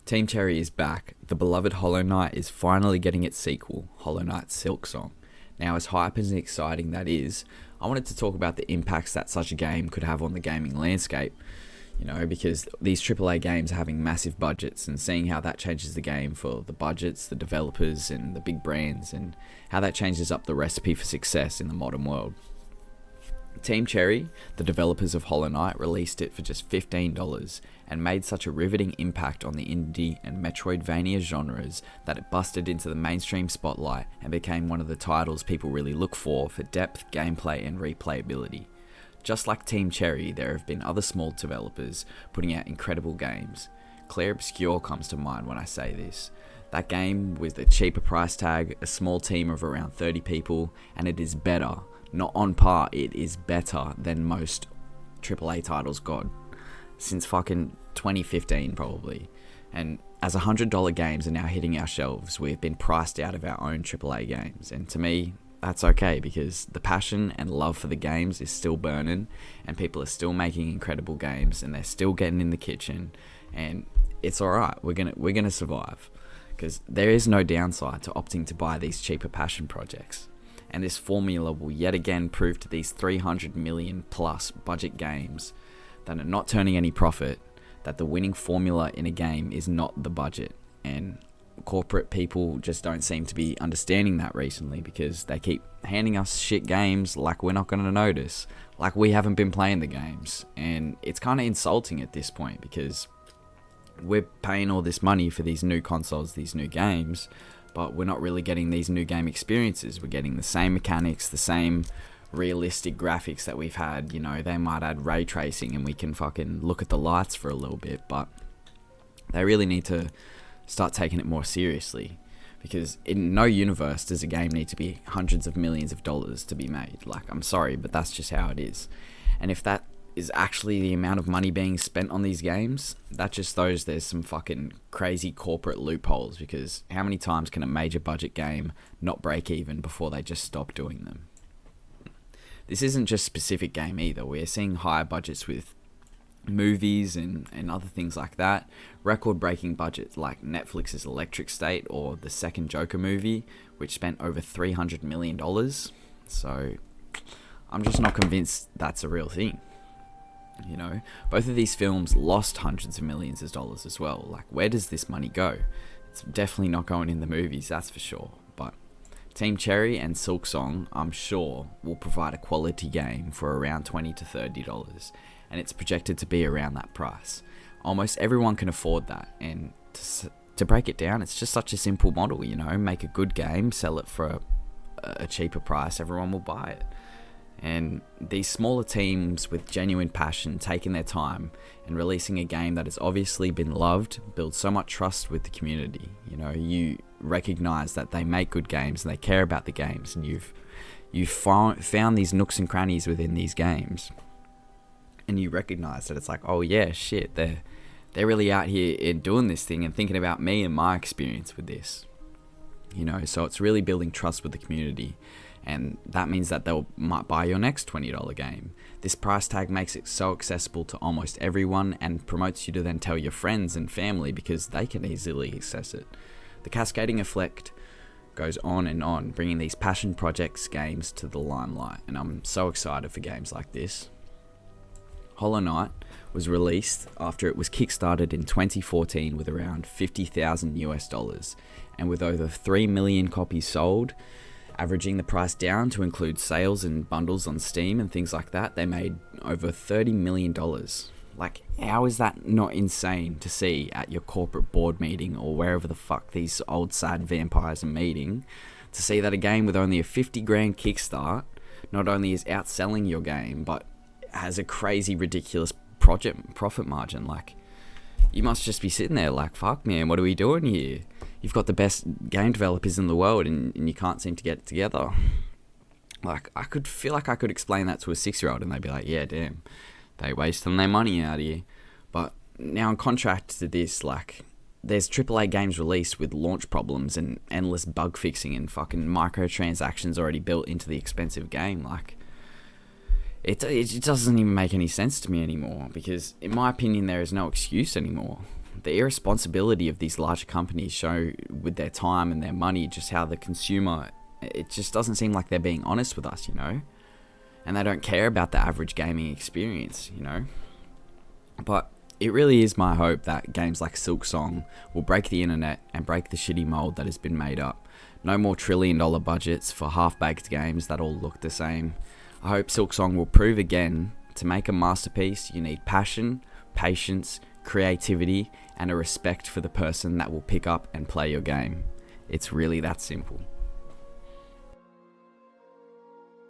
Team Cherry is back. The beloved Hollow Knight is finally getting its sequel, Hollow Knight Silksong. Now, as hype and exciting that is, I wanted to talk about the impacts that such a game could have on the gaming landscape. Because these AAA games are having massive budgets, and seeing how that changes the game for the budgets, the developers, and the big brands, and how that changes up the recipe for success in the modern world. Team Cherry, the developers of Hollow Knight, released it for just $15 and made such a riveting impact on the indie and Metroidvania genres that it busted into the mainstream spotlight and became one of the titles people really look for depth, gameplay, and replayability. Just like Team Cherry, there have been other small developers putting out incredible games. Clair Obscur comes to mind when I say this. That game with a cheaper price tag, a small team of around 30 people, and it is better. Not on par, it is better than most AAA titles got since fucking 2015 probably. And as $100 games are now hitting our shelves, we've been priced out of our own AAA games. And to me, that's okay, because the passion and love for the games is still burning, and people are still making incredible games, and they're still getting in the kitchen, and it's alright. We're gonna survive, because there is no downside to opting to buy these cheaper passion projects. And this formula will yet again prove to these 300 million plus budget games that are not turning any profit that the winning formula in a game is not the budget. And corporate people just don't seem to be understanding that recently, because they keep handing us shit games like we're not going to notice, like we haven't been playing the games. And it's kind of insulting at this point, because we're paying all this money for these new consoles, these new games, but we're not really getting these new game experiences. We're getting the same mechanics, the same realistic graphics that we've had. They might add ray tracing and we can fucking look at the lights for a little bit, but they really need to start taking it more seriously, because in no universe does a game need to be hundreds of millions of dollars to be made. I'm sorry, but that's just how it is. And if that is actually the amount of money being spent on these games, that just shows there's some fucking crazy corporate loopholes, because how many times can a major budget game not break even before they just stop doing them? This isn't just specific game either. We're seeing higher budgets with movies and other things like that. Record-breaking budgets like Netflix's Electric State or the second Joker movie, which spent over $300 million. So I'm just not convinced that's a real thing. Both of these films lost hundreds of millions of dollars as well. Where does this money go? It's definitely not going in the movies, that's for sure. But Team Cherry and Silksong, I'm sure, will provide a quality game for around $20 to $30, and it's projected to be around that price. Almost everyone can afford that, and to break it down, it's just such a simple model. Make a good game, sell it for a cheaper price, everyone will buy it. And these smaller teams with genuine passion taking their time and releasing a game that has obviously been loved builds so much trust with the community. You recognize that they make good games and they care about the games, and you've found these nooks and crannies within these games, and you recognize that it's like, oh yeah, shit, they're really out here in doing this thing and thinking about me and my experience with this. So it's really building trust with the community. And that means that they might buy your next $20 game. This price tag makes it so accessible to almost everyone, and promotes you to then tell your friends and family, because they can easily access it. The cascading effect goes on, bringing these passion projects games to the limelight, and I'm so excited for games like this. Hollow Knight was released after it was kickstarted in 2014 with around $50,000 and with over 3 million copies sold. Averaging the price down to include sales and bundles on Steam and things like that, they made over $30 million. How is that not insane to see at your corporate board meeting or wherever the fuck these old sad vampires are meeting, to see that a game with only a 50 grand kickstart not only is outselling your game, but has a crazy, ridiculous profit margin? You must just be sitting there fuck man, what are we doing here? You've got the best game developers in the world, and you can't seem to get it together. I could feel like I could explain that to a 6-year-old and they'd be like, yeah, damn, they wasting their money out here. But now in contrast to this, there's AAA games released with launch problems and endless bug fixing and fucking microtransactions already built into the expensive game. It doesn't even make any sense to me anymore, because in my opinion there is no excuse anymore. the irresponsibility of these larger companies show with their time and their money, just how the consumer, it just doesn't seem like they're being honest with us, and they don't care about the average gaming experience, But it really is my hope that games like Silksong will break the internet and break the shitty mold that has been made up. No more $1 trillion budgets for half-baked games that all look the same. I hope Silksong will prove again, to make a masterpiece, you need passion, patience, creativity, and a respect for the person that will pick up and play your game. It's really that simple.